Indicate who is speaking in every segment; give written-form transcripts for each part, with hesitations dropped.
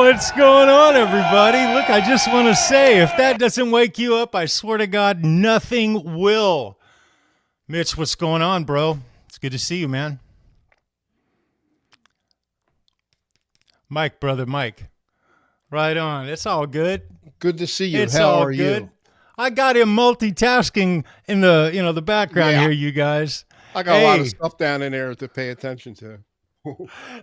Speaker 1: What's going on, everybody? Look, I just want to say, if that doesn't wake you up, I swear to God, nothing will. Mitch, what's going on, bro? It's good to see you, man. Mike, brother, Mike. Right on. It's all good.
Speaker 2: Good to see you.
Speaker 1: It's
Speaker 2: How
Speaker 1: all
Speaker 2: are
Speaker 1: good.
Speaker 2: you?
Speaker 1: I got him multitasking in the background
Speaker 2: Yeah.
Speaker 1: here, you guys.
Speaker 2: I got a lot of stuff down in there to pay attention to.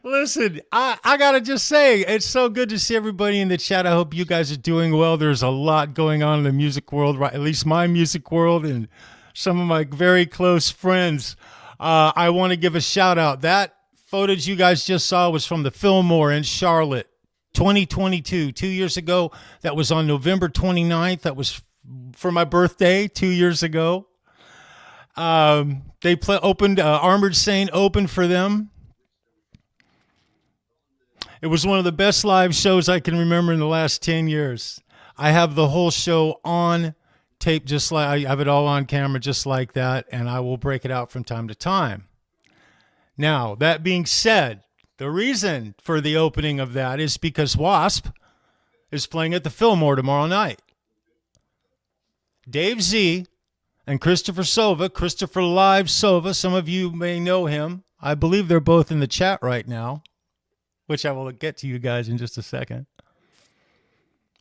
Speaker 1: Listen, I got to just say, it's so good to see everybody in the chat. I hope you guys are doing well. There's a lot going on in the music world, right? At least my music world and some of my very close friends. I want to give a shout out. That footage you guys just saw was from the Fillmore in Charlotte, 2022, 2 years ago. That was on November 29th. That was for my birthday 2 years ago. They opened, Armored Saint opened for them. It was one of the best live shows I can remember in the last 10 years. I have the whole show on tape, just like I have it all on camera, just like that, and I will break it out from time to time. Now, that being said, the reason for the opening of that is because Wasp is playing at the Fillmore tomorrow night. Dave Z and Christopher Sova, Christopher Live Sova, some of you may know him. I believe they're both in the chat right now, which I will get to you guys in just a second.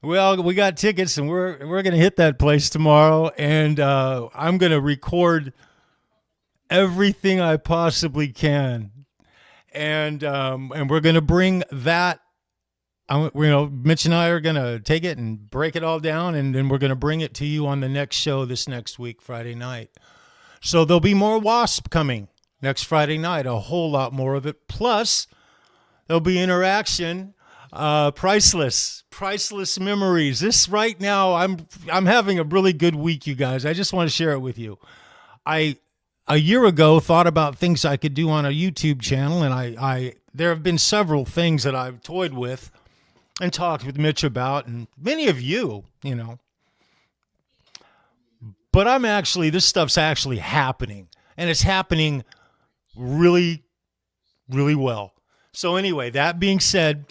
Speaker 1: Well, we got tickets, and we're going to hit that place tomorrow, and I'm going to record everything I possibly can, and we're going to bring that. Mitch and I are going to take it and break it all down, and then we're going to bring it to you on the next show this next week, Friday night. So there'll be more Wasp coming next Friday night, a whole lot more of it. Plus, there'll be interaction, priceless memories. This right now, I'm having a really good week, you guys. I just want to share it with you. A year ago, thought about things I could do on a YouTube channel, and I there have been several things that I've toyed with and talked with Mitch about, and many of you, But this stuff's actually happening, and it's happening really, really well. So anyway, that being said,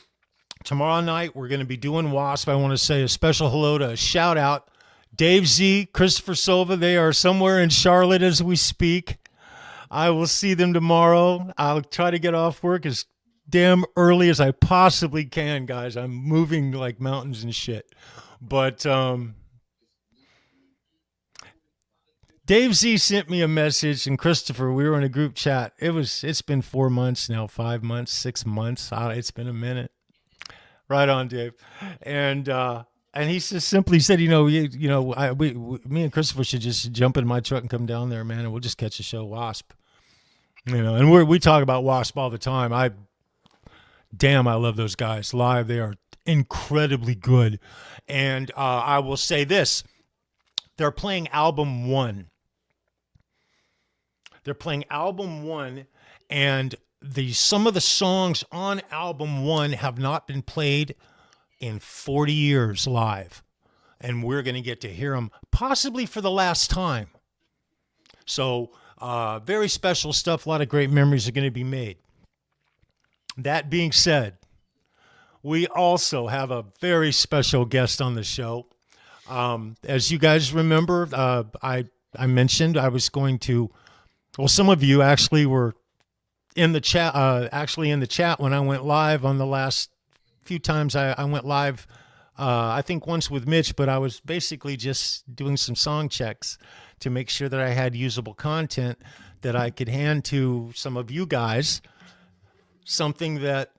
Speaker 1: tomorrow night we're going to be doing Wasp. I want to say a special hello to a shout out Dave Z, Christopher Silva. They are somewhere in Charlotte as we speak. I will see them tomorrow. I'll try to get off work as damn early as I possibly can, guys. I'm moving like mountains and shit. But Dave Z sent me a message, and Christopher, we were in a group chat. It's been 4 months now, 5 months, 6 months. It's been a minute. Right on, Dave. And he just simply said, me and Christopher should just jump in my truck and come down there, man, and we'll just catch a show, Wasp. And we talk about Wasp all the time. I love those guys live. They are incredibly good. And I will say this: they're playing album 1. They're playing album 1, and some of the songs on album 1 have not been played in 40 years live, and we're going to get to hear them possibly for the last time. So very special stuff. A lot of great memories are going to be made. That being said, we also have a very special guest on the show. As you guys remember, I mentioned I was going to, well, some of you actually were in the chat, when I went live on the last few times I went live. I think once with Mitch, but I was basically just doing some song checks to make sure that I had usable content that I could hand to some of you guys, something that,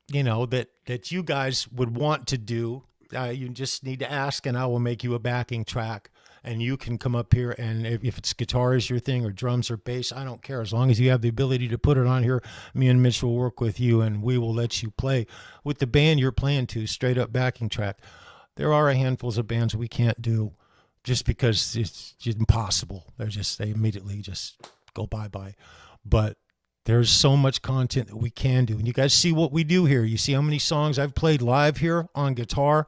Speaker 1: that you guys would want to do. You just need to ask, and I will make you a backing track, and you can come up here, and if it's guitar is your thing, or drums or bass, I don't care. As long as you have the ability to put it on here, me and Mitch will work with you, and we will let you play with the band you're playing to, straight up backing track. There are a handful of bands we can't do just because it's just impossible. They immediately just go bye-bye. But there's so much content that we can do. And you guys see what we do here. You see how many songs I've played live here on guitar.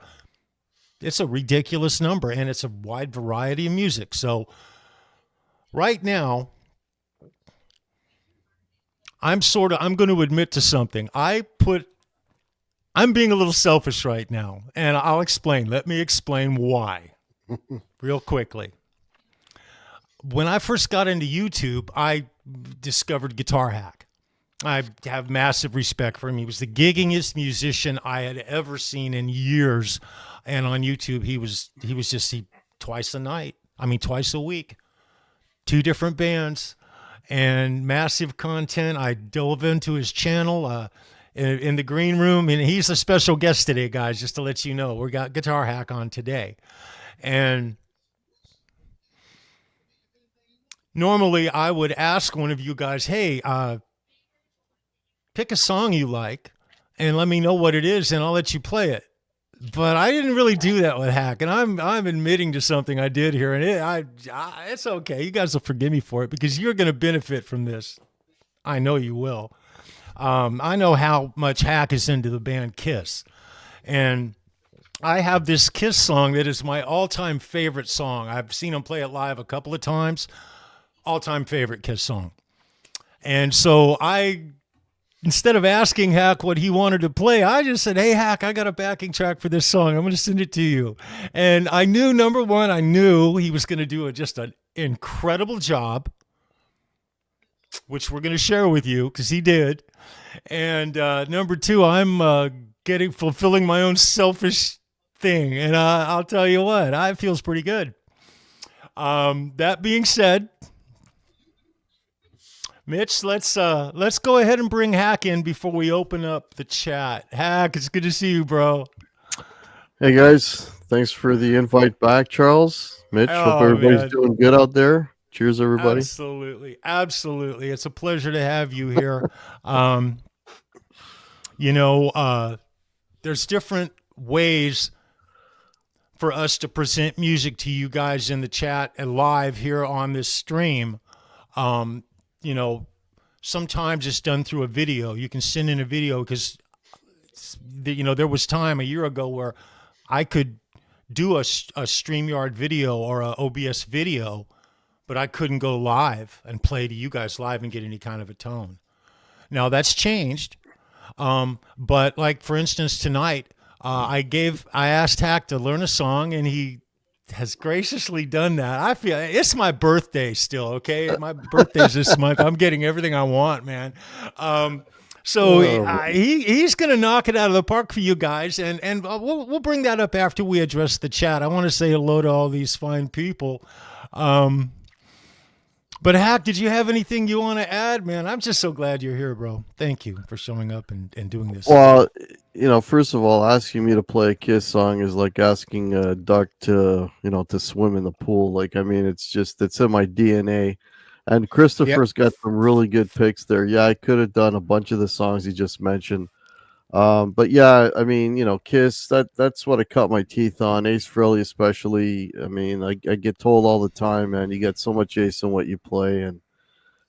Speaker 1: It's a ridiculous number, and it's a wide variety of music. So right now, I'm going to admit to something. I put I'm being a little selfish right now, and I'll explain. Let me explain why real quickly. When I first got into YouTube, I discovered Guitar Hack. I have massive respect for him. He was the giggingest musician I had ever seen in years. And on YouTube, he was just twice a week, 2 different bands and massive content. I dove into his channel in the green room, and he's a special guest today, guys, just to let you know. We got Guitar Hack on today. And normally I would ask one of you guys, hey, pick a song you like and let me know what it is, and I'll let you play it. But I didn't really do that with Hack, and I'm admitting to something I did here, and it's okay. You guys will forgive me for it because you're going to benefit from this. I know you will. I know how much Hack is into the band Kiss, and I have this Kiss song that is my all-time favorite song. I've seen him play it live a couple of times. All-time favorite Kiss song. And so instead of asking Hack what he wanted to play, I just said, hey, Hack, I got a backing track for this song. I'm going to send it to you. And I knew, number one, I knew he was going to do just an incredible job, which we're going to share with you because he did. And number two, I'm fulfilling my own selfish thing. And I'll tell you what, it feels pretty good. That being said, Mitch, let's go ahead and bring Hack in before we open up the chat. Hack, it's good to see you, bro.
Speaker 3: Hey guys, thanks for the invite back, Charles. Mitch, hope everybody's doing good out there. Cheers, everybody.
Speaker 1: Absolutely. It's a pleasure to have you here. There's different ways for us to present music to you guys in the chat and live here on this stream. Sometimes it's done through a video. You can send in a video because, there was time a year ago where I could do a StreamYard video or a OBS video, but I couldn't go live and play to you guys live and get any kind of a tone. Now that's changed. But like, for instance, tonight, I asked Hack to learn a song, and he has graciously done that. I feel it's my birthday still. Okay. My birthday's this month. I'm getting everything I want, man. He's going to knock it out of the park for you guys. And we'll bring that up after we address the chat. I want to say hello to all these fine people. But Hack, did you have anything you want to add, man? I'm just so glad you're here, bro. Thank you for showing up and doing this.
Speaker 3: Well, first of all, asking me to play a Kiss song is like asking a duck to swim in the pool. Like, I mean, it's in my DNA. And Christopher's got some really good picks there. Yeah, I could have done a bunch of the songs he just mentioned. But yeah, I mean, Kiss, that's what I cut my teeth on. Ace Frehley especially. I mean, I get told all the time, man, you get so much ace in what you play. And,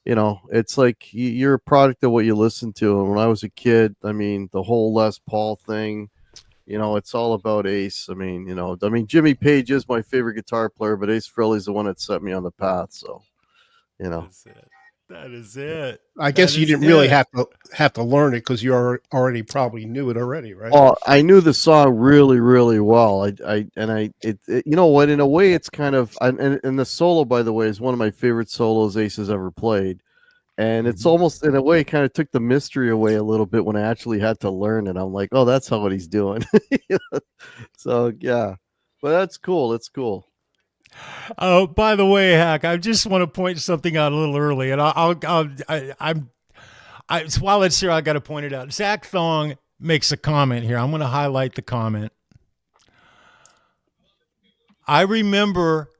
Speaker 3: it's like you're a product of what you listen to. And when I was a kid, I mean, the whole Les Paul thing, it's all about Ace. I mean, Jimmy Page is my favorite guitar player, but Ace Frehley's the one that set me on the path. So,
Speaker 1: That is it.
Speaker 2: I guess you didn't really have to learn it because you already probably knew it already, right?
Speaker 3: Well, I knew the song really, really well. You know what? In a way, it's kind of, and the solo, by the way, is one of my favorite solos Ace has ever played. And it's almost, in a way, kind of took the mystery away a little bit when I actually had to learn it. I'm like, oh, that's what he's doing. So but that's cool. It's cool.
Speaker 1: Oh, by the way, Hack, I just want to point something out a little early, and while it's here, I got to point it out. Zach Thong makes a comment here. I'm going to highlight the comment. I remember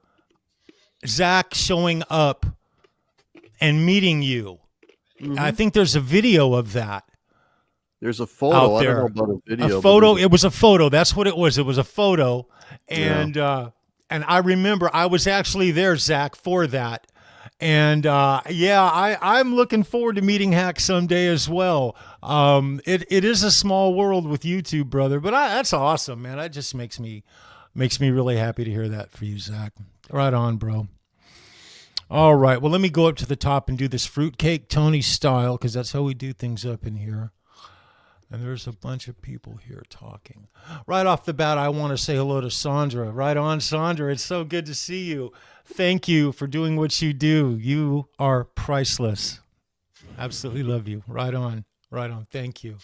Speaker 1: Zach showing up and meeting you. Mm-hmm. I think there's a video of that.
Speaker 3: There's a photo.
Speaker 1: I don't
Speaker 3: know about a video.
Speaker 1: A photo. It was a photo. That's what it was. It was a photo, and. And I remember I was actually there, Zach, for that. And I'm looking forward to meeting Hack someday as well. It is a small world with YouTube, brother, but that's awesome, man. That just makes me really happy to hear that for you, Zach. Right on, bro. All right. Well, let me go up to the top and do this fruitcake Tony style because that's how we do things up in here. And there's a bunch of people here talking. Right off the bat, I want to say hello to Sandra. Right on, Sandra. It's so good to see you. Thank you for doing what you do. You are priceless. Absolutely love you. Right on. Right on. Thank you.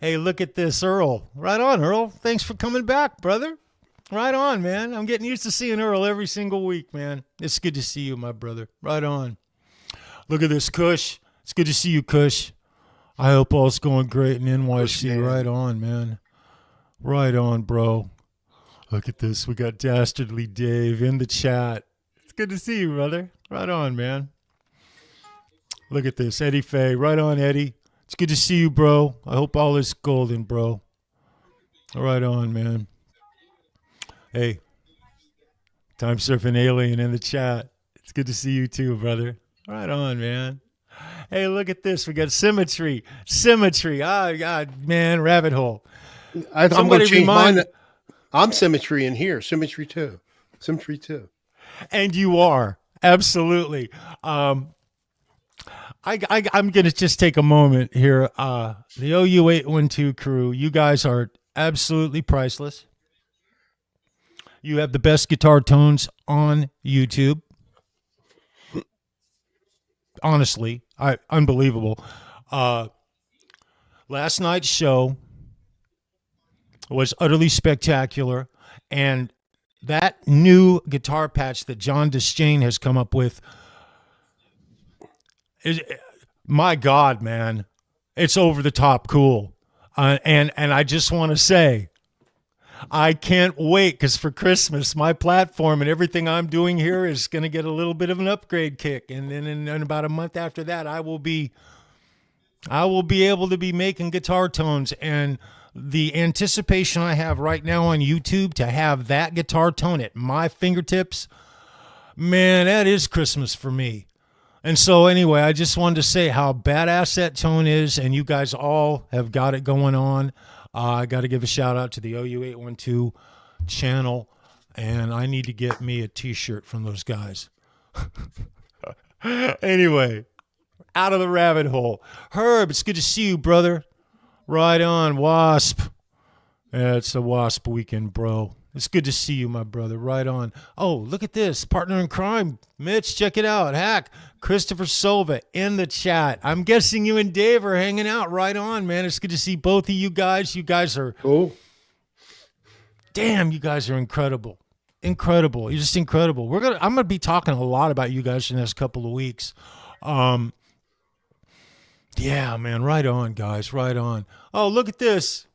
Speaker 1: Hey, look at this, Earl. Right on, Earl. Thanks for coming back, brother. Right on, man. I'm getting used to seeing Earl every single week, man. It's good to see you, my brother. Right on. Look at this, Kush. It's good to see you, Kush. I hope all's going great in NYC. Right on, man. Right on, bro. Look at this. We got Dastardly Dave in the chat. It's good to see you, brother. Right on, man. Look at this. Eddie Faye. Right on, Eddie. It's good to see you, bro. I hope all is golden, bro. Right on, man. Hey, Time Surfing Alien in the chat. It's good to see you too, brother. Right on, man. Hey, look at this. We got Symmetry. Symmetry. Oh, God, man. Rabbit hole.
Speaker 2: I'm going to change mine. I'm Symmetry in here. Symmetry 2. Symmetry 2.
Speaker 1: And you are. Absolutely. I'm going to just take a moment here. The OU812 crew, you guys are absolutely priceless. You have the best guitar tones on YouTube. Honestly, unbelievable. Last night's show was utterly spectacular, and that new guitar patch that John Deschain has come up with is, my God, man, it's over the top cool. And I just want to say, I can't wait, because for Christmas, my platform and everything I'm doing here is going to get a little bit of an upgrade kick. And then in about a month after that, I will be able to be making guitar tones. And the anticipation I have right now on YouTube to have that guitar tone at my fingertips, man, that is Christmas for me. And so anyway, I just wanted to say how badass that tone is, and you guys all have got it going on. I got to give a shout out to the OU812 channel, and I need to get me a t-shirt from those guys. Anyway, out of the rabbit hole. Herb, it's good to see you, brother. Right on, Wasp. Yeah, it's a Wasp weekend, bro. It's good to see you, my brother. Right on. Oh, look at this. Partner in crime. Mitch, check it out. Hack. Christopher Silva in the chat. I'm guessing you and Dave are hanging out. Right on, man. It's good to see both of you guys. You guys are...
Speaker 2: Cool.
Speaker 1: Damn, you guys are incredible. Incredible. You're just incredible. I'm gonna be talking a lot about you guys in the next couple of weeks. Yeah, man. Right on, guys. Right on. Oh, look at this.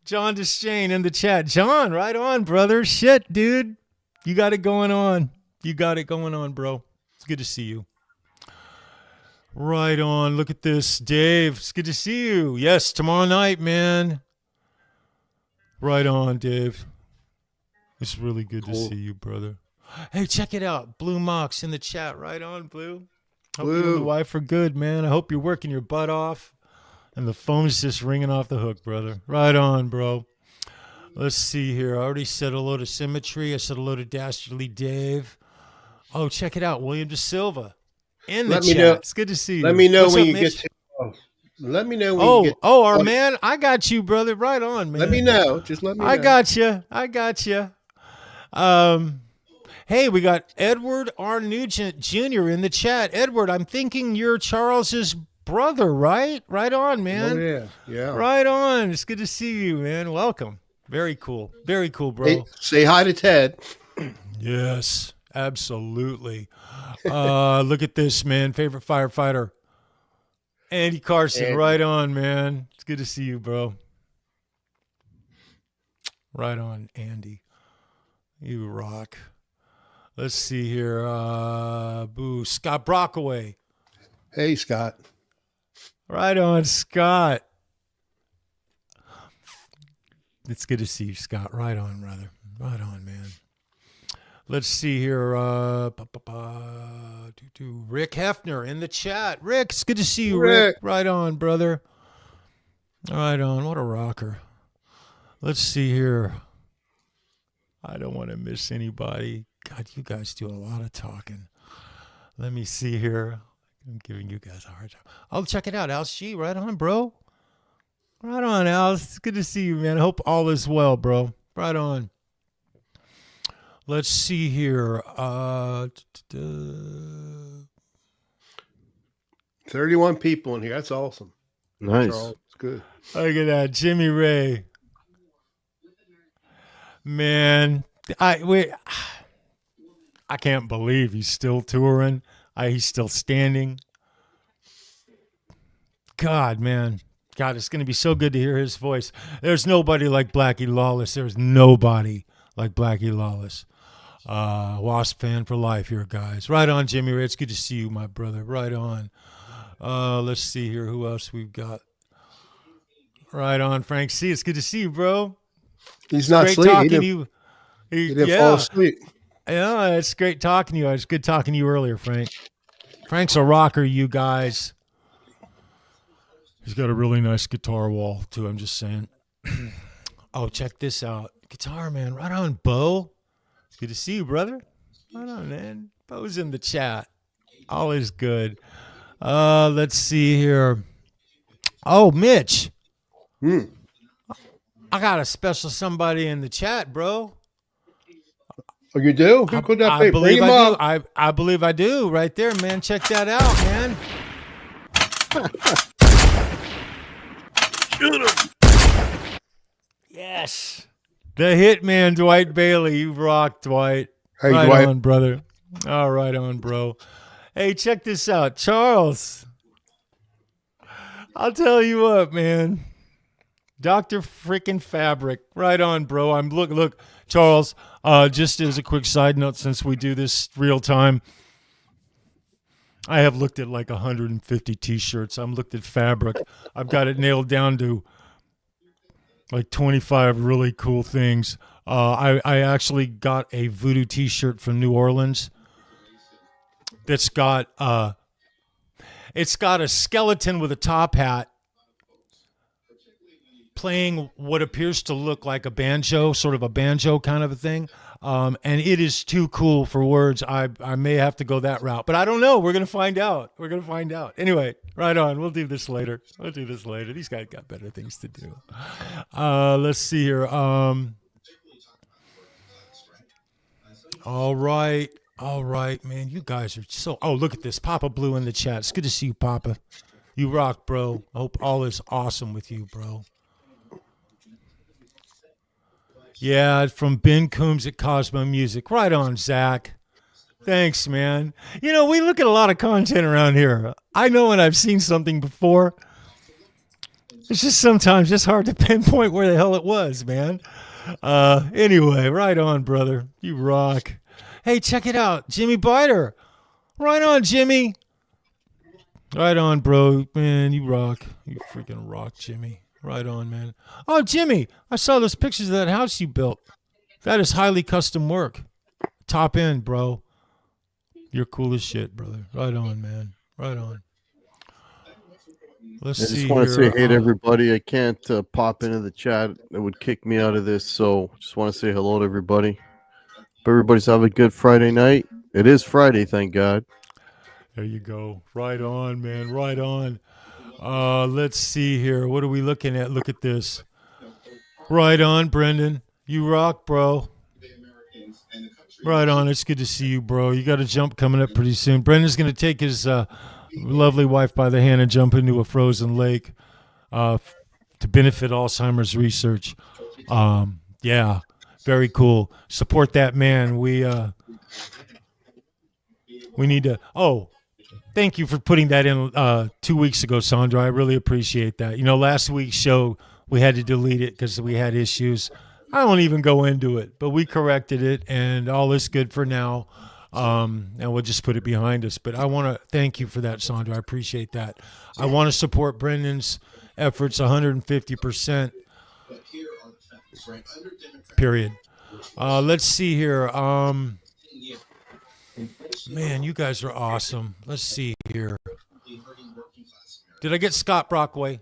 Speaker 1: John Deschain in the chat. John, right on, brother. Shit, dude. You got it going on. You got it going on, bro. It's good to see you. Right on. Look at this. Dave, it's good to see you. Yes, tomorrow night, man. Right on, Dave. It's really good to see you, brother. Hey, check it out. Blue Mox in the chat. Right on, Blue. Hope you and the wife are good, man. I hope you're working your butt off. And the phone's just ringing off the hook, brother. Right on, bro. Let's see here. I already said hello to Symmetry. I said hello to Dastardly Dave. Oh, check it out. William De Silva in the chat.
Speaker 2: Know.
Speaker 1: It's good to see you.
Speaker 2: Let me know
Speaker 1: What's
Speaker 2: when
Speaker 1: up,
Speaker 2: you
Speaker 1: Mitch?
Speaker 2: get to... Let me know when you get...
Speaker 1: Oh, our man. I got you, brother. Right on, man.
Speaker 2: Let me know. Just let me know.
Speaker 1: I got you. Hey, we got Edward R. Nugent Jr. in the chat. Edward, I'm thinking you're Charles's brother, right? Right on, man.
Speaker 2: Oh, yeah. Yeah.
Speaker 1: Right on. It's good to see you, man. Welcome. Very cool. Very cool, bro.
Speaker 2: Hey, say hi to Ted.
Speaker 1: Yes, absolutely. Look at this, man. Favorite firefighter. Andy Carson.
Speaker 2: Andy.
Speaker 1: Right on, man. It's good to see you, bro. Right on, Andy. You rock. Let's see here. Boo. Scott Brockaway.
Speaker 2: Hey, Scott.
Speaker 1: Right on, Scott. It's good to see you, Scott. Right on, brother. Right on, man. Let's see here. Rick Hefner in the chat. Rick, it's good to see you, Rick. Right on, brother. Right on. What a rocker. Let's see here. I don't want to miss anybody. God, you guys do a lot of talking. Let me see here. I'm giving you guys a hard time. Oh, check it out. Al G, right on, bro. Right on, Al. It's good to see you, man. I hope all is well, bro. Right on. Let's see here.
Speaker 2: 31 people in here. That's awesome.
Speaker 3: Nice.
Speaker 2: Charles, it's good.
Speaker 1: Look at that, Jimmy Ray. Man, I can't believe he's still touring. He's still standing. God, man. God, it's going to be so good to hear his voice. There's nobody like Blackie Lawless. There's nobody like Blackie Lawless. Wasp fan for life here, guys. Right on, Jimmy Ray. It's good to see you, my brother. Right on. Let's see here. Who else we've got? Right on, Frank C. It's good to see you, bro.
Speaker 2: He's not
Speaker 1: great
Speaker 2: asleep.
Speaker 1: talking to you.
Speaker 2: He didn't fall asleep.
Speaker 1: Yeah, it's great talking to you. It's good talking to you earlier, Frank. Frank's a rocker, you guys. He's got a really nice guitar wall, too. I'm just saying. Oh, check this out. Guitar, man. Right on, Bo. It's good to see you, brother. Right on, man. Bo's in the chat. All is good. Let's see here. Oh, Mitch. I got a special somebody in the chat, bro.
Speaker 2: Oh, you do? Who could that be?
Speaker 1: I believe I do. I believe I do. Right there, man. Check that out, man. Shoot him. Yes. The hitman, Dwight Bailey. You rock, Dwight.
Speaker 2: Hey,
Speaker 1: right
Speaker 2: Dwight.
Speaker 1: on, brother. All right on, bro. Hey, check this out. Charles. I'll tell you what, man. Dr. Freaking Fabric. Right on, bro. Look, Charles, just as a quick side note, since we do this real time, I have looked at like 150 t-shirts. I've looked at fabric. I've got it nailed down to like 25 really cool things. I actually got a voodoo t-shirt from New Orleans that's got it's got a skeleton with a top hat playing what appears to look like a banjo, sort of a banjo kind of a thing. And it is too cool for words. I may have to go that route, but I don't know. We're going to find out. Anyway, right on. We'll do this later. These guys got better things to do. Let's see here. All right, man. You guys are so... Oh, look at this. Papa Blue in the chat. It's good to see you, Papa. You rock, bro. I hope all is awesome with you, bro. Yeah, from Ben Coombs at Cosmo Music. Right on, Zach. Thanks, man. You know, we look at a lot of content around here. I know when I've seen something before. It's just sometimes just hard to pinpoint where the hell it was, man. Anyway, right on, brother. You rock. Hey, check it out. Jimmy Biter. Right on, Jimmy. Right on, bro. Man, you rock. You freaking rock, Jimmy. Right on, man. Oh, Jimmy, I saw those pictures of that house you built. That is highly custom work. Top end, bro. You're cool as shit, brother. Right on, man. Right on. Let's see.
Speaker 3: I just want to say hey to everybody. I can't pop into the chat. It would kick me out of this. So just want to say hello to everybody. Hope everybody's having a good Friday night. It is Friday, thank God.
Speaker 1: There you go. Right on, man. Right on. Let's see here. What are we looking at? Look at this. Right on, Brendan. You rock, bro. Right on. It's good to see you, bro. You got a jump coming up pretty soon. Brendan's going to take his lovely wife by the hand and jump into a frozen lake to benefit Alzheimer's research. Yeah, very cool. Support that man. We need to... Oh, thank you for putting that in 2 weeks ago, Sandra. I really appreciate that. You know, last week's show, we had to delete it because we had issues. I won't even go into it, but we corrected it, and all is good for now. And we'll just put it behind us. But I want to thank you for that, Sandra. I appreciate that. I want to support Brendan's efforts 150%. Period. Let's see here. Man, you guys are awesome. Let's see here. Did I get Scott Brockway?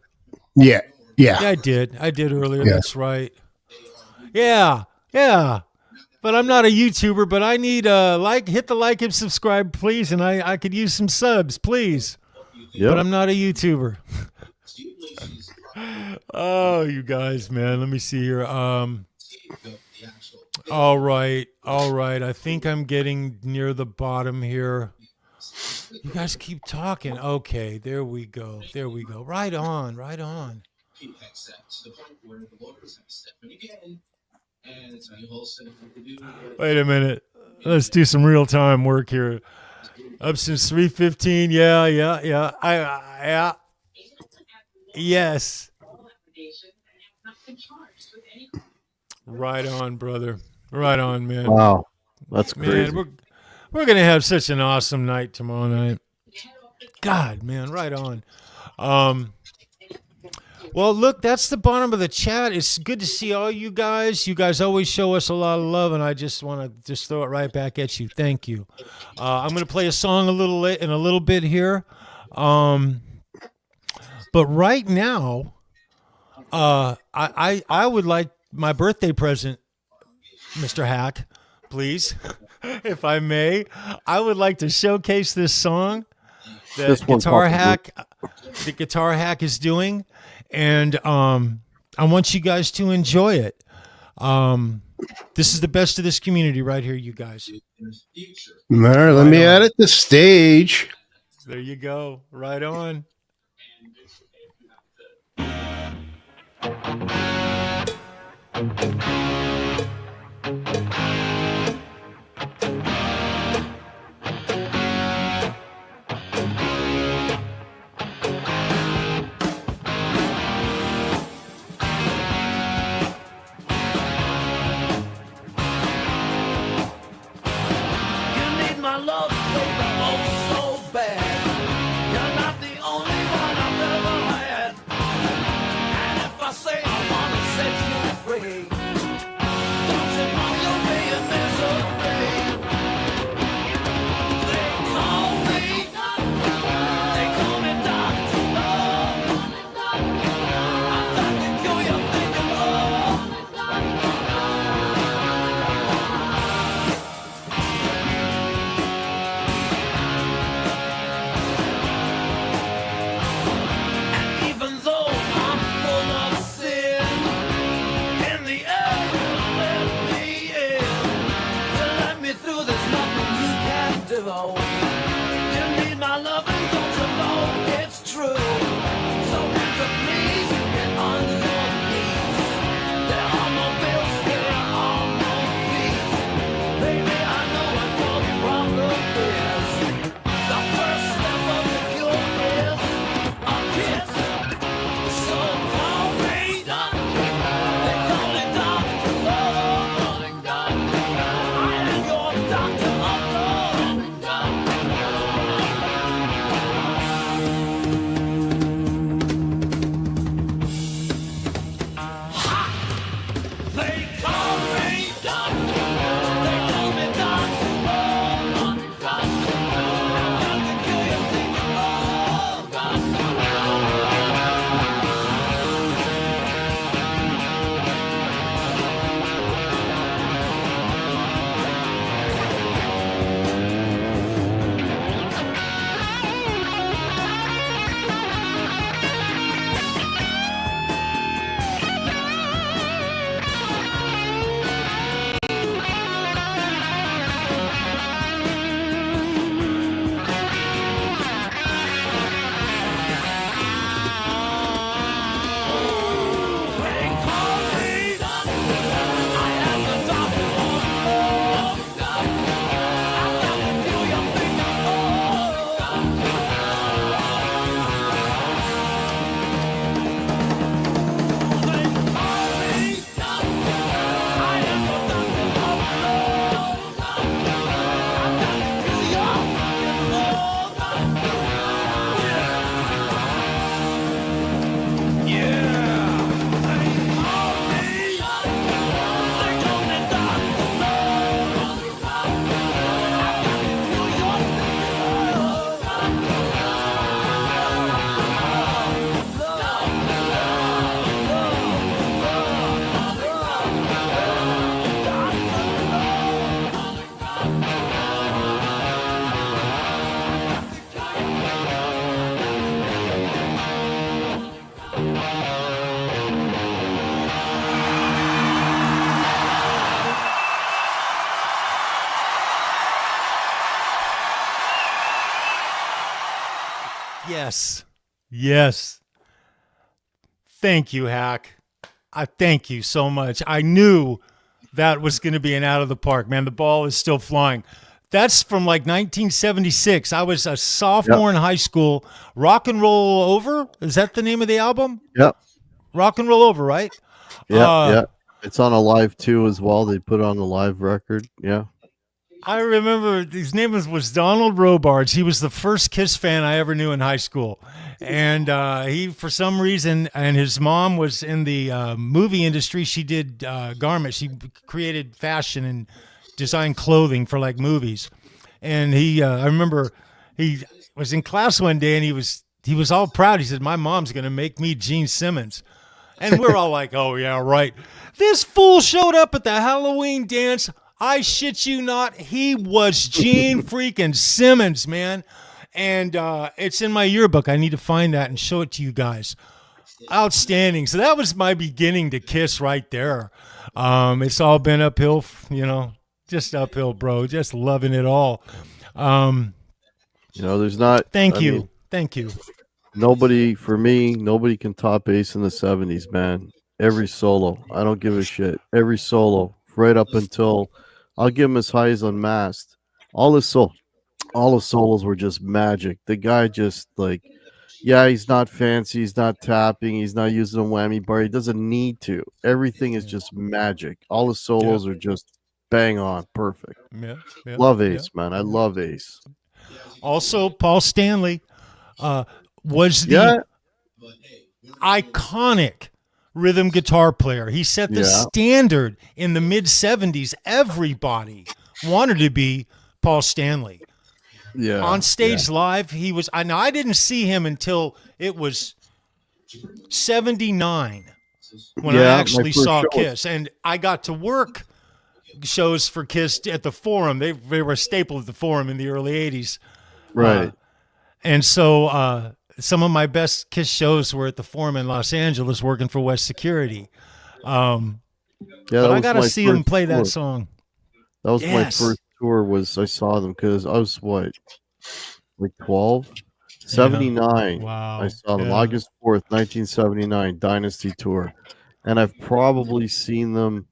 Speaker 2: Yeah.
Speaker 1: Yeah, I did. I did earlier. Yeah. That's right. Yeah. But I'm not a YouTuber, but I need hit the like and subscribe, please. And I could use some subs, please. Yep. But I'm not a YouTuber. Oh, you guys, man. Let me see here. All right. I think I'm getting near the bottom here. You guys keep talking. Okay, there we go. Right on. Wait a minute. Let's do some real time work here. Up since 3:15. Yeah. Yeah. Yes. Right on, brother. Right on, man.
Speaker 3: Wow, that's crazy.
Speaker 1: Man, we're gonna have such an awesome night tomorrow night. God, man, right on. Well, look, that's the bottom of the chat. It's good to see all you guys. You guys always show us a lot of love, and I just want to just throw it right back at you. Thank you. I'm going to play a song in a little bit here, but right now, I would like my birthday present, Mr. Hack, please, if I may. I would like to showcase this song that the Guitar Hack is doing. And I want you guys to enjoy it. This is the best of this community right here, you guys.
Speaker 2: All right, let me edit the stage.
Speaker 1: There you go. Right on.
Speaker 4: Love, baby, oh so bad. You're not the only one I've ever had. And if I say I wanna set you free,
Speaker 1: Yes. Yes. Thank you, Hack. I thank you so much. I knew that was going to be an out of the park, man. The ball is still flying. That's from like 1976. I was a sophomore in high school. Rock and Roll Over. Is that the name of the album?
Speaker 3: Yep.
Speaker 1: Rock and Roll Over, right?
Speaker 3: Yeah. It's on a live too as well. They put it on the live record. Yeah.
Speaker 1: I remember his name was Donald Robards. He was the first Kiss fan I ever knew in high school. And he, for some reason, and his mom was in the movie industry. She did garments. She created fashion and designed clothing for like movies. And I remember he was in class one day and he was all proud. He said, "My mom's going to make me Gene Simmons." And we're all like, "Oh, yeah, right." This fool showed up at the Halloween dance. I shit you not. He was Gene freaking Simmons, man. And it's in my yearbook. I need to find that and show it to you guys. Outstanding. So that was my beginning to Kiss right there. It's all been uphill, just uphill, bro. Just loving it all.
Speaker 3: There's not.
Speaker 1: Thank you. Thank you.
Speaker 3: Nobody can top Ace in the 70s, man. Every solo. I don't give a shit. Every solo. Right up until I'll give him as high as Unmasked. All the solos were just magic. The guy just he's not fancy, he's not tapping, he's not using a whammy bar. He doesn't need to. Everything is just magic. All the solos are just bang on, perfect. Love Ace, man. I love Ace.
Speaker 1: Also, Paul Stanley was the iconic rhythm guitar player. He set the standard in the mid 70s. Everybody wanted to be Paul Stanley.
Speaker 3: Yeah.
Speaker 1: On stage live, he was. I didn't see him until it was 79 when I actually saw Kiss, and I got to work shows for Kiss at the Forum. They were a staple at the Forum in the early 80s.
Speaker 3: Right.
Speaker 1: And so some of my best Kiss shows were at the Forum in Los Angeles working for West Security. But I got to see him play that song.
Speaker 3: That was my first tour. I saw them because I was, 12? 79.
Speaker 1: Wow.
Speaker 3: I saw them August 4th, 1979, Dynasty Tour. And I've probably seen them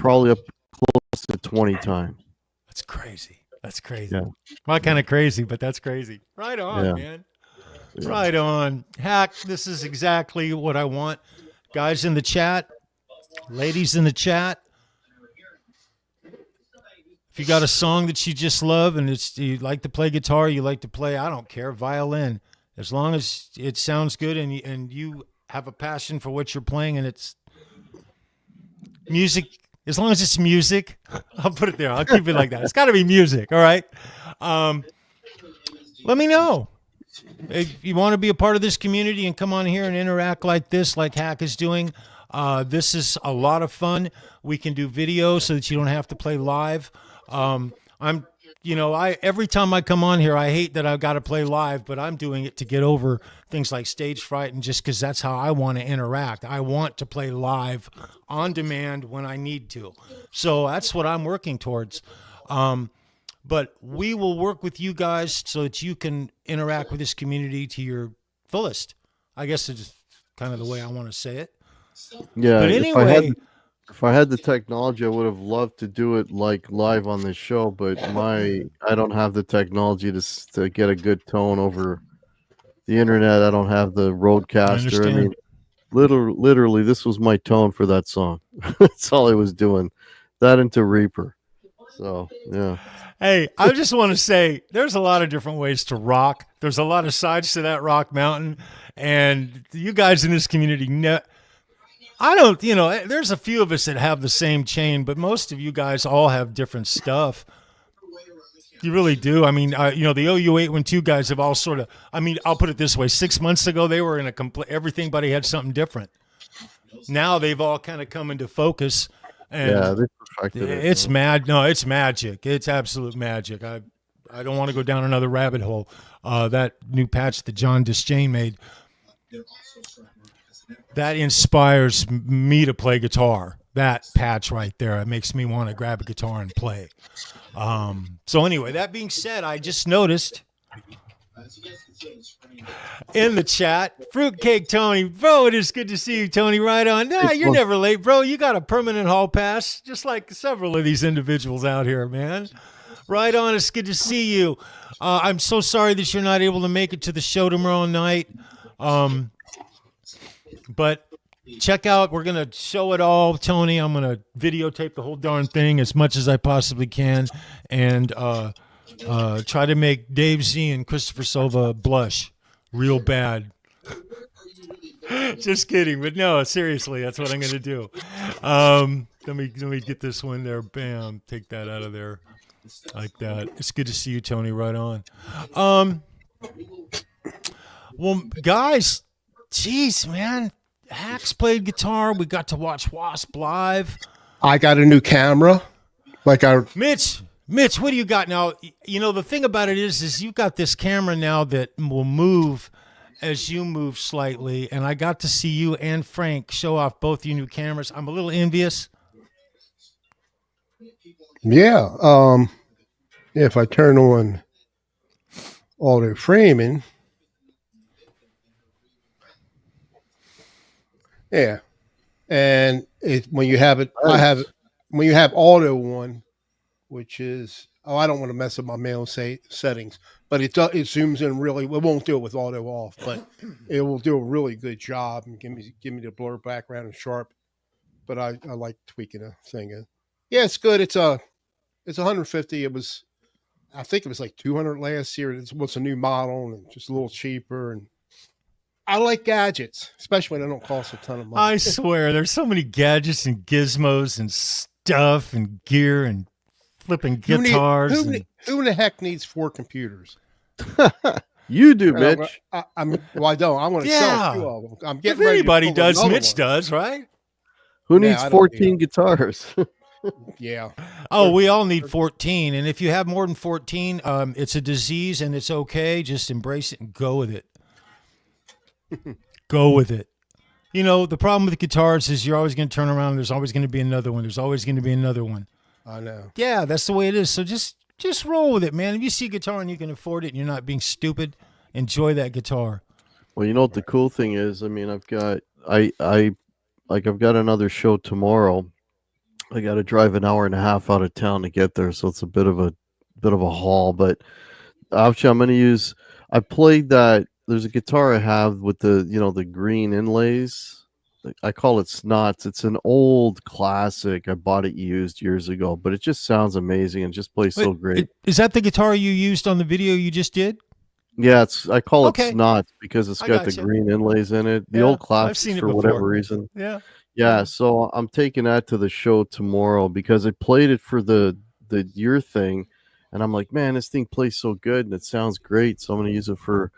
Speaker 3: up close to 20 times.
Speaker 1: That's crazy.
Speaker 3: Yeah.
Speaker 1: Not kind of crazy, but that's crazy. Right on, man. Yeah. Right on. Hack, this is exactly what I want. Guys in the chat, ladies in the chat, if you got a song that you just love and you like to play guitar, you like to play, I don't care, violin. As long as it sounds good and you have a passion for what you're playing and it's music. As long as it's music, I'll put it there. I'll keep it like that. It's got to be music, all right? Let me know. If you want to be a part of this community and come on here and interact like this, like Hack is doing, this is a lot of fun. We can do video so that you don't have to play live. Every time I come on here, I hate that I've got to play live, but I'm doing it to get over things like stage fright and just because that's how I want to interact. I want to play live on demand when I need to. So that's what I'm working towards. But we will work with you guys so that you can interact with this community to your fullest. I guess it's kind of the way I want to say it.
Speaker 3: Yeah.
Speaker 1: But anyway,
Speaker 3: if I had the technology, I would have loved to do it like live on this show, but I don't have the technology to get a good tone over the internet. I don't have the roadcaster. I mean, literally, this was my tone for that song. That's all I was doing. That into Reaper. So, yeah.
Speaker 1: Hey, I just want to say there's a lot of different ways to rock. There's a lot of sides to that rock mountain. And you guys in this community, there's a few of us that have the same chain, but most of you guys all have different stuff. You really do. I mean, the OU812 guys have all sort of, I'll put it this way. 6 months ago, they were in a complete, everybody had something different. Now they've all kind of come into focus. And
Speaker 3: they perfected it.
Speaker 1: It's mad. No, it's magic. It's absolute magic. I don't want to go down another rabbit hole. That new patch that John Dischain made, that inspires me to play guitar. That patch right there, it makes me want to grab a guitar and play. So anyway, that being said, I just noticed In the chat, Fruitcake Tony, bro, it is good to see you, Tony. Right on. Nah, you're never late, bro. You got a permanent hall pass, just like several of these individuals out here, man. Right on. It's good to see you. I'm so sorry that you're not able to make it to the show tomorrow night. But check out, we're going to show it all, Tony. I'm going to videotape the whole darn thing as much as I possibly can and try to make Dave Z and Christopher Silva blush real bad. Just kidding. But no, seriously, that's what I'm going to do. Let me get this one there. Bam. Take that out of there. Like that. It's good to see you, Tony. Right on. Well, guys, geez, man. Hacks played guitar. We got to watch Wasp live.
Speaker 2: I got a new camera.
Speaker 1: Mitch, what do you got now? You know, the thing about it is you've got this camera now that will move as you move slightly. And I got to see you and Frank show off both your new cameras. I'm a little envious.
Speaker 2: Yeah. If I turn on auto framing. Yeah. And when you have it, when you have auto one, which is, I don't want to mess up my mail settings, but it zooms in really. It won't do it with auto off, but it will do a really good job and give me the blur background and sharp. But I like tweaking a thing. Yeah, it's good. It's 150. I think it was like 200 last year. It's what's a new model and just a little cheaper. And I like gadgets, especially when they don't cost a ton of money.
Speaker 1: I swear, there's so many gadgets and gizmos and stuff and gear and flipping guitars.
Speaker 2: Who in the heck needs 4 computers?
Speaker 3: You do, Mitch.
Speaker 2: I don't. I want to sell 2 of them. I'm getting
Speaker 1: if
Speaker 2: ready
Speaker 1: anybody
Speaker 2: to pull
Speaker 1: does,
Speaker 2: another
Speaker 1: Mitch
Speaker 2: one.
Speaker 1: does, right?
Speaker 3: Who needs 14 guitars?
Speaker 2: Yeah.
Speaker 1: Oh, we all need 14. And if you have more than 14, it's a disease and it's okay. Just embrace it and go with it. Go with it. You know, the problem with the guitars is you're always going to turn around. There's always going to be another one. There's always going to be another one.
Speaker 2: I know.
Speaker 1: Yeah, that's the way it is. So just roll with it, man. If you see a guitar and you can afford it and you're not being stupid, enjoy that guitar.
Speaker 3: Well, you know what the cool thing is? I mean, I've got another show tomorrow. I got to drive an hour and a half out of town to get there, so it's a bit of a haul. But actually, I'm going to use. I played that. There's a guitar I have with the green inlays. I call it Snots. It's an old classic. I bought it used years ago, but it just sounds amazing and just plays so great.
Speaker 1: Is that the guitar you used on the video you just did?
Speaker 3: Yeah, I call it Snots because it's got the
Speaker 1: gotcha.
Speaker 3: green inlays in it. The old classics for whatever reason.
Speaker 1: Yeah.
Speaker 3: Yeah, so I'm taking that to the show tomorrow because I played it for the year thing, and I'm like, man, this thing plays so good and it sounds great. So I'm going to use it for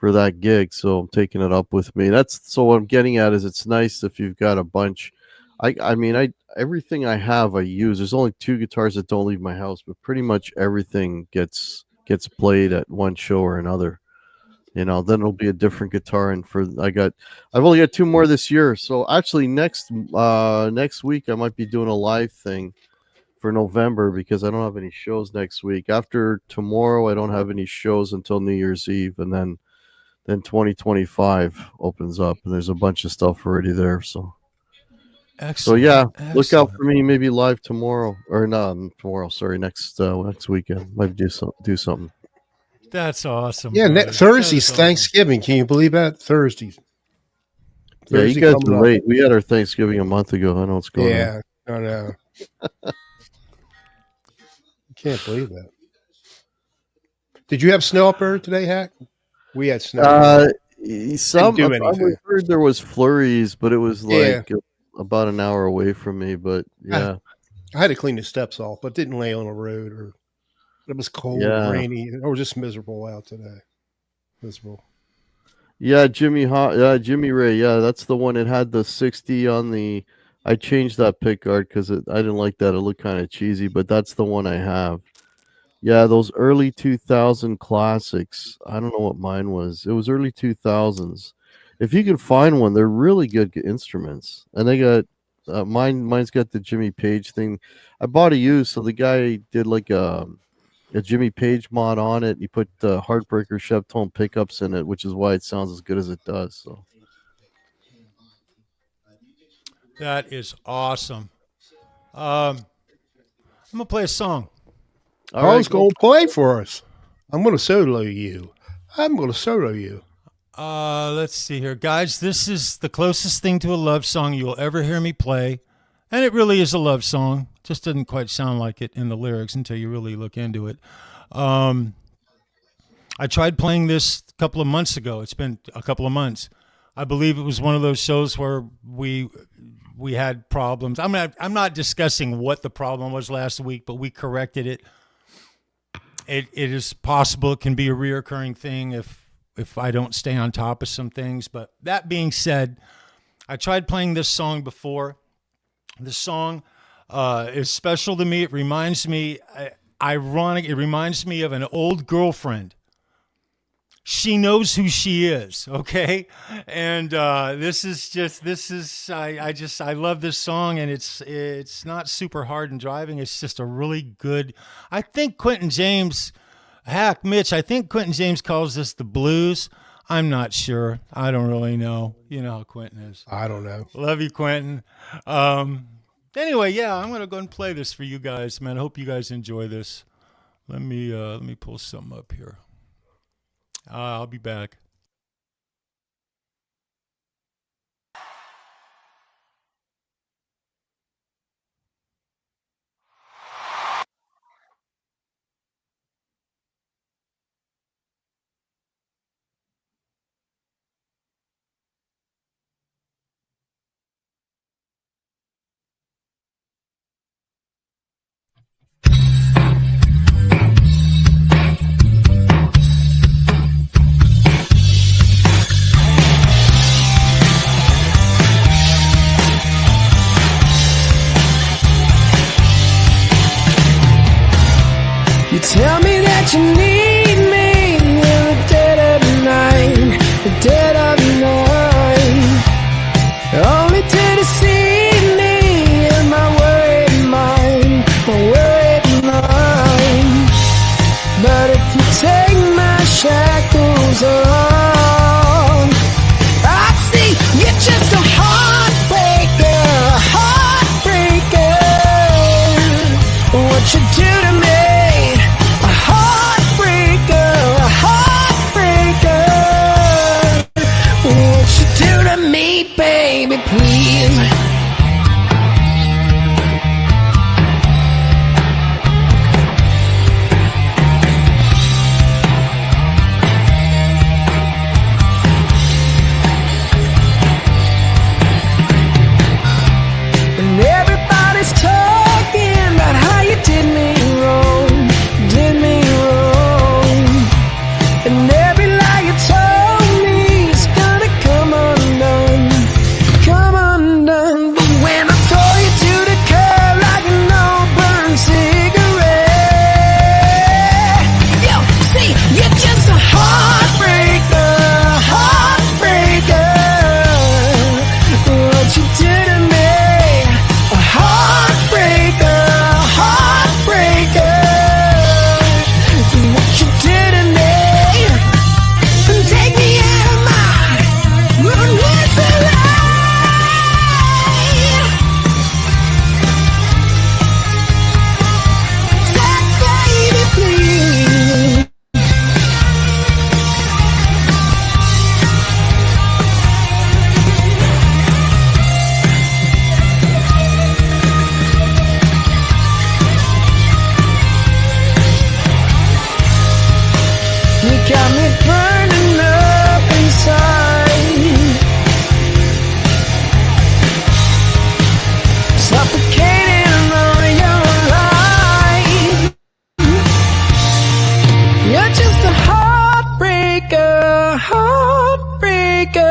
Speaker 3: that gig. So I'm taking it up with me. So what I'm getting at is it's nice if you've got a bunch. I mean, everything I have I use. There's only 2 guitars that don't leave my house, but pretty much everything gets played at one show or another. You know, then it'll be a different guitar. And I've only got 2 more this year. So actually next week I might be doing a live thing for November because I don't have any shows next week. After tomorrow, I don't have any shows until New Year's Eve, and then 2025 opens up, and there's a bunch of stuff already there. So,
Speaker 1: excellent.
Speaker 3: So yeah,
Speaker 1: Excellent.
Speaker 3: Look out for me. Maybe live tomorrow, or not tomorrow. Sorry, next weekend. Might do something.
Speaker 1: That's awesome.
Speaker 2: Yeah, Thursday's
Speaker 1: awesome.
Speaker 2: Thanksgiving. Can you believe that? Thursday.
Speaker 3: Yeah, you guys are late. We had our Thanksgiving a month ago. I know what's going on.
Speaker 2: Yeah, I know. Can't believe that. Did you have snow up there today, Hack? We had snow.
Speaker 3: I heard there was flurries, but it was like about an hour away from me. But yeah,
Speaker 2: I had to clean the steps off, but didn't lay on the road, or it was cold, rainy. It was just miserable out today. Miserable.
Speaker 3: Yeah, Jimmy Ray. Yeah, that's the one that had the 60 on the. I changed that pick guard because I didn't like that. It looked kind of cheesy, but that's the one I have. Yeah, those early 2000 classics. I don't know what mine was. It was early 2000s. If you can find one, they're really good instruments. And they got mine's got the Jimmy Page thing. I bought a used, so the guy did like a a Jimmy Page mod on it. He put Heartbreaker Chef Tone pickups in it, which is why it sounds as good as it does. So
Speaker 1: That is awesome. I'm gonna play a song.
Speaker 2: Carl's going to play for us. I'm going to solo you.
Speaker 1: Let's see here, guys. This is the closest thing to a love song you'll ever hear me play, and it really is a love song. Just doesn't quite sound like it in the lyrics until you really look into it. I tried playing this a couple of months ago. It's been a couple of months. I believe it was one of those shows where we had problems. I'm not discussing what the problem was last week, but we corrected it. It is possible it can be a reoccurring thing if I don't stay on top of some things. But that being said, I tried playing this song before. The song is special to me. It reminds me, it reminds me of an old girlfriend. She knows who she is, okay? And I love this song, and it's not super hard in driving. It's just a really good, I think Quentin James calls this the blues. I'm not sure. I don't really know. You know how Quentin is.
Speaker 2: I don't know.
Speaker 1: Love you, Quentin. Anyway, yeah, I'm gonna go and play this for you guys, man. I hope you guys enjoy this. Let me pull something up here. I'll be back.
Speaker 5: Tell me that you need me in the dead of night, the dead of night, only to deceive me in my worried mind, my worried mind. But if you take my shackles off, I see you're just a heartbreaker, heartbreaker. What you do to me? Baby, please. And everybody's talking about how you did me wrong, did me wrong. And every lie you told me is gonna come undone. But when I throw you to the curb like an old burned cigarette, yo, see, you're just a heartbreaker, heartbreaker. What you do to me, a heartbreaker, heartbreaker. What you do to me, take me out of my words alive. You got me burning up inside, suffocating on your life. You're just a heartbreaker, heartbreaker.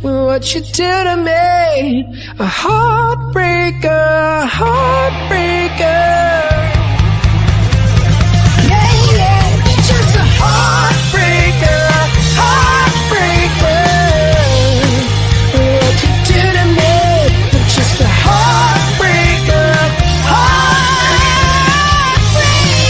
Speaker 5: What you do to me, a heartbreaker, heartbreaker. Just a heartbreaker, heartbreaker. What you do to me, just a heartbreaker, heartbreaker.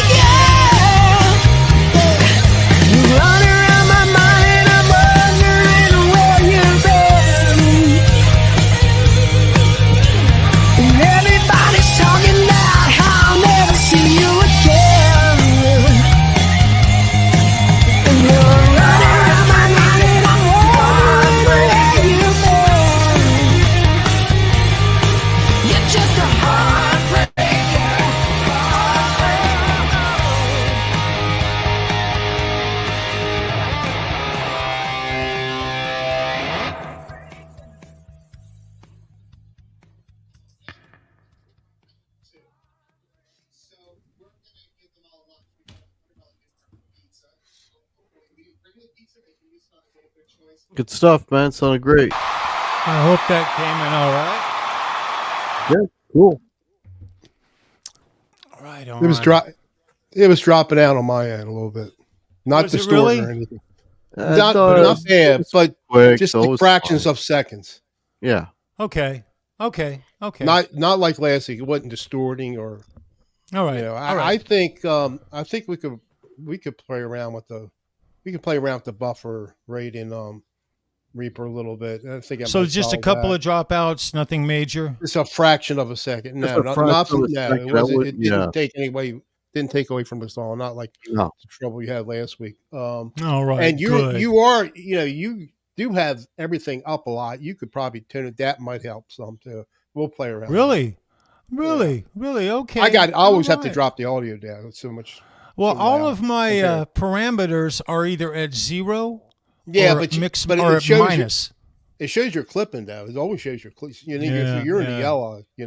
Speaker 3: Good stuff, man. Sounded great.
Speaker 1: I hope that came in all right.
Speaker 3: Yeah, cool.
Speaker 1: Right
Speaker 2: It was
Speaker 1: on.
Speaker 2: It was dropping out on my end a little bit. Not
Speaker 1: Was it
Speaker 2: distorting
Speaker 1: really?
Speaker 2: or anything.
Speaker 3: No,
Speaker 2: Not bad, but
Speaker 3: quick,
Speaker 2: just
Speaker 3: so it
Speaker 2: like
Speaker 3: was
Speaker 2: fractions
Speaker 3: fine.
Speaker 2: of seconds.
Speaker 3: Yeah.
Speaker 1: Okay. Okay.
Speaker 2: Not like last week. It wasn't distorting or
Speaker 1: All right.
Speaker 2: you know.
Speaker 1: All
Speaker 2: I
Speaker 1: right.
Speaker 2: think we could play around with the buffer rate in Reaper a little bit. I think I
Speaker 1: So
Speaker 2: might
Speaker 1: just a
Speaker 2: solve
Speaker 1: couple
Speaker 2: that.
Speaker 1: of dropouts, nothing major.
Speaker 2: It's a fraction of a second.
Speaker 3: Just
Speaker 2: No,
Speaker 3: a fraction
Speaker 2: nothing.
Speaker 3: of a
Speaker 2: No,
Speaker 3: second.
Speaker 2: it wasn't. It
Speaker 3: Yeah.
Speaker 2: didn't take away from the song. Not like
Speaker 3: No.
Speaker 2: the trouble you had last week.
Speaker 1: All right.
Speaker 2: And
Speaker 1: Good.
Speaker 2: you do have everything up a lot. You could probably tune it. That might help some too. We'll play around.
Speaker 1: Really? Really? Okay.
Speaker 2: I always
Speaker 1: All
Speaker 2: have to
Speaker 1: right.
Speaker 2: drop the audio down. It's so much.
Speaker 1: Well,
Speaker 2: too
Speaker 1: all
Speaker 2: loud
Speaker 1: of my
Speaker 2: compared.
Speaker 1: parameters are either at 0
Speaker 2: Yeah,
Speaker 1: or
Speaker 2: but
Speaker 1: mix
Speaker 2: but
Speaker 1: or
Speaker 2: it
Speaker 1: at
Speaker 2: shows
Speaker 1: minus.
Speaker 2: it shows your clipping though. It always shows your clips. You know,
Speaker 1: Yeah,
Speaker 2: if you're in the
Speaker 1: yeah.
Speaker 2: yellow,
Speaker 1: Yeah.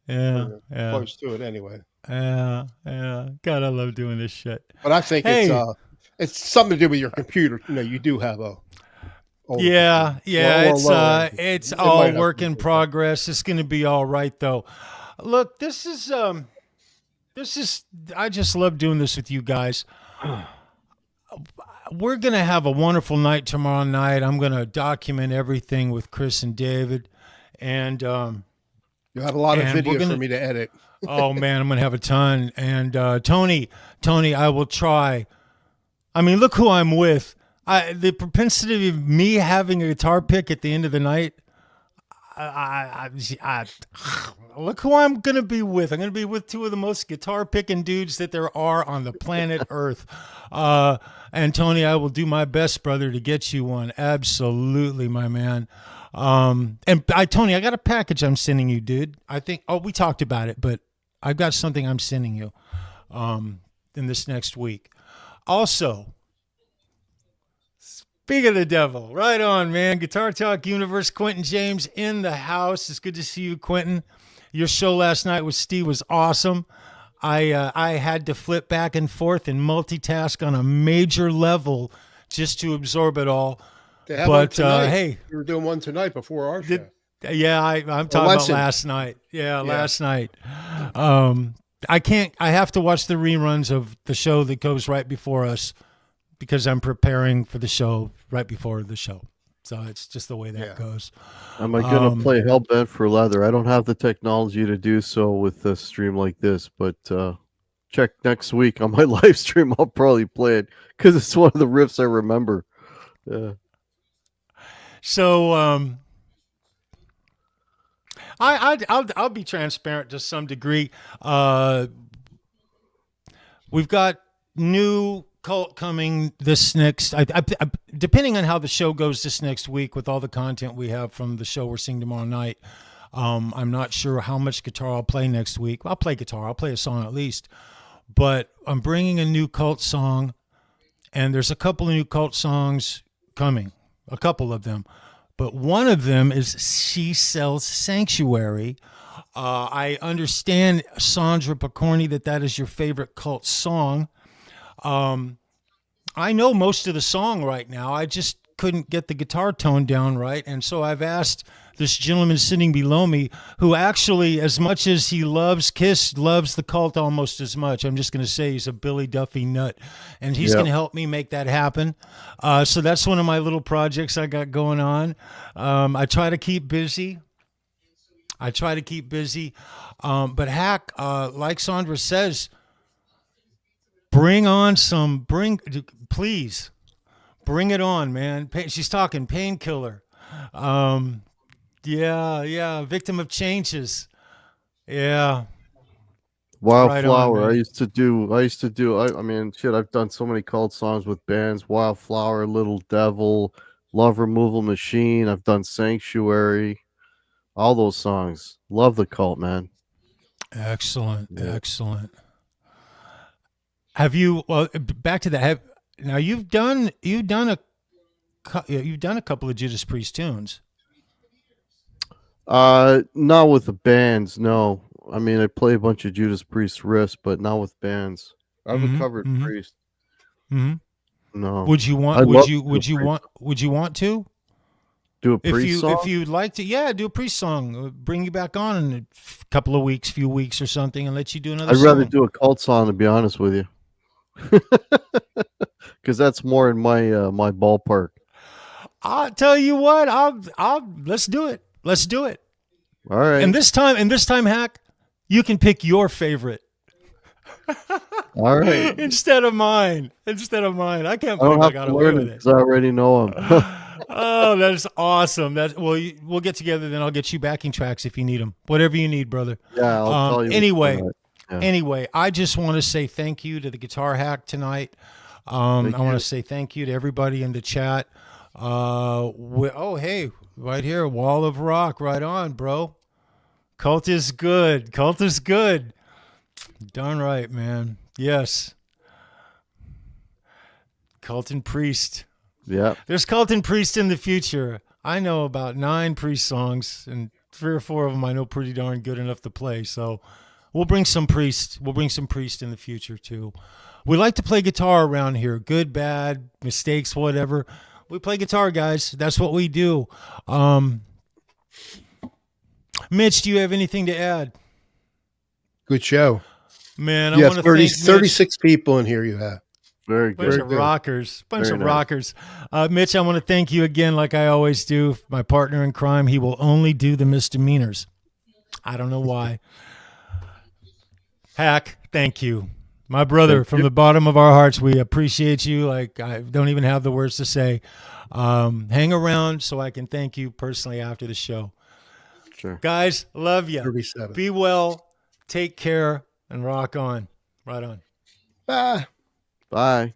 Speaker 2: you're
Speaker 1: Yeah.
Speaker 2: close to it anyway.
Speaker 1: Yeah. God, I love doing this shit.
Speaker 2: But I think
Speaker 1: Hey.
Speaker 2: it's something to do with your computer. You do have a older
Speaker 1: Yeah,
Speaker 2: computer.
Speaker 1: yeah,
Speaker 2: Or lower end.
Speaker 1: it's
Speaker 2: It
Speaker 1: all
Speaker 2: might have
Speaker 1: work
Speaker 2: to
Speaker 1: in
Speaker 2: do with that.
Speaker 1: progress. It's going to be all right though. Look, this is I just love doing this with you guys. We're going to have a wonderful night tomorrow night. I'm going to document everything with Chris and David and
Speaker 2: You have a lot of
Speaker 1: And we're
Speaker 2: videos
Speaker 1: gonna-
Speaker 2: for me to edit.
Speaker 1: oh man, I'm going to have a ton and Tony, I will try. I mean, look who I'm with. The propensity of me having a guitar pick at the end of the night. I look who I'm gonna be with. I'm gonna be with two of the most guitar picking dudes that there are on the planet Earth. And Tony, I will do my best, brother, to get you one. Absolutely, my man. Tony, I got a package I'm sending you, dude. I think. Oh, we talked about it, but I've got something I'm sending you. In this next week. Also, speak of the devil, right on, man. Guitar Talk Universe, Quentin James in the house. It's good to see you, Quentin. Your show last night with Steve was awesome. I had to flip back and forth and multitask on a major level just to absorb it all.
Speaker 2: They have one
Speaker 1: But
Speaker 2: tonight.
Speaker 1: hey,
Speaker 2: We were doing one tonight before our show.
Speaker 1: yeah, I'm talking about
Speaker 2: lesson.
Speaker 1: last night. Yeah, last night. I have to watch the reruns of the show that goes right before us because I'm preparing for the show right before the show. So it's just the way that goes.
Speaker 3: Am I going to play Hellbent for Leather? I don't have the technology to do so with a stream like this, but check next week on my live stream. I'll probably play it because it's one of the riffs I remember. Yeah.
Speaker 1: So I'll be transparent to some degree. We've got new cult coming this next. Depending on how the show goes this next week, with all the content we have from the show we're seeing tomorrow night, I'm not sure how much guitar I'll play next week. I'll play guitar. I'll play a song at least. But I'm bringing a new cult song, and there's a couple of new cult songs coming. A couple of them. But one of them is She Sells Sanctuary. I understand, Sandra Picorni, that is your favorite cult song. I know most of the song right now. I just couldn't get the guitar tone down right. And so I've asked this gentleman sitting below me, who actually, as much as he loves Kiss, loves the cult almost as much. I'm just going to say he's a Billy Duffy nut. And he's going to help me make that happen. So that's one of my little projects I got going on. I try to keep busy. But Hack, like Sandra says, please bring it on, man. She's talking Painkiller. Yeah. Victim of Changes. Yeah.
Speaker 3: Wildflower.
Speaker 1: man.
Speaker 3: I used to do. I mean, shit. I've done so many cult songs with bands. Wildflower, Little Devil, Love Removal Machine. I've done Sanctuary. All those songs. Love the cult, man.
Speaker 1: Excellent. Have you? Well, back to that. Now you've done a couple of Judas Priest tunes.
Speaker 3: Not with the bands. No, I mean I play a bunch of Judas Priest riffs, but not with bands. I've covered Priest.
Speaker 1: Mm-hmm.
Speaker 3: No.
Speaker 1: Would you want?
Speaker 3: I'd
Speaker 1: Would
Speaker 3: love
Speaker 1: you?
Speaker 3: to do
Speaker 1: Would you
Speaker 3: Priest.
Speaker 1: want? Would you want to?
Speaker 3: Do a Priest song?
Speaker 1: If you'd like to, yeah, do a Priest song. Bring you back on in a couple of weeks, few weeks or something, and let you do another.
Speaker 3: I'd rather
Speaker 1: song.
Speaker 3: do a cult song, to be honest with you, because that's more in my ballpark.
Speaker 1: I'll tell you what. I'll let's do it. Let's do it.
Speaker 3: All right.
Speaker 1: And this time, Hack, you can pick your favorite
Speaker 3: All right.
Speaker 1: instead of mine. I can't
Speaker 3: I
Speaker 1: believe
Speaker 3: don't
Speaker 1: I
Speaker 3: have
Speaker 1: got
Speaker 3: to
Speaker 1: away
Speaker 3: learn
Speaker 1: with
Speaker 3: it
Speaker 1: it.
Speaker 3: because I already know him.
Speaker 1: Oh, that's awesome. We'll get together. Then I'll get you backing tracks if you need them. Whatever you need, brother.
Speaker 3: Yeah, I'll tell you.
Speaker 1: Anyway,
Speaker 3: Yeah.
Speaker 1: anyway, I just want to say thank you to the Guitar Hack tonight. I want to say thank you to everybody in the chat. Hey, right here, Wall of Rock, right on, bro. Cult is good. Cult is good. Darn right, man. Yes. Cult and Priest.
Speaker 3: Yeah.
Speaker 1: There's Cult and Priest in the future. I know about 9 Priest songs, and 3 or 4 of them I know pretty darn good enough to play. So we'll bring some Priest. We'll bring some Priest in the future too. We like to play guitar around here. Good, bad, mistakes, whatever. We play guitar, guys. That's what we do. Mitch, do you have anything to add?
Speaker 2: Good show.
Speaker 1: Man, I
Speaker 2: Yes,
Speaker 1: want to thank Mitch.
Speaker 2: 36 people in here you have.
Speaker 3: Very
Speaker 1: Bunch
Speaker 3: good.
Speaker 1: of
Speaker 2: good.
Speaker 1: rockers. Bunch
Speaker 3: Very
Speaker 1: of
Speaker 3: nice.
Speaker 1: rockers. Mitch, I want to thank you again, like I always do. My partner in crime, he will only do the misdemeanors. I don't know why. Hack, thank you. My brother, from the bottom of our hearts, we appreciate you. Like, I don't even have the words to say. Hang around so I can thank you personally after the show.
Speaker 3: Sure.
Speaker 1: Guys, love you.
Speaker 2: 37.
Speaker 1: Be well. Take care and rock on. Right on.
Speaker 2: Bye.
Speaker 3: Bye.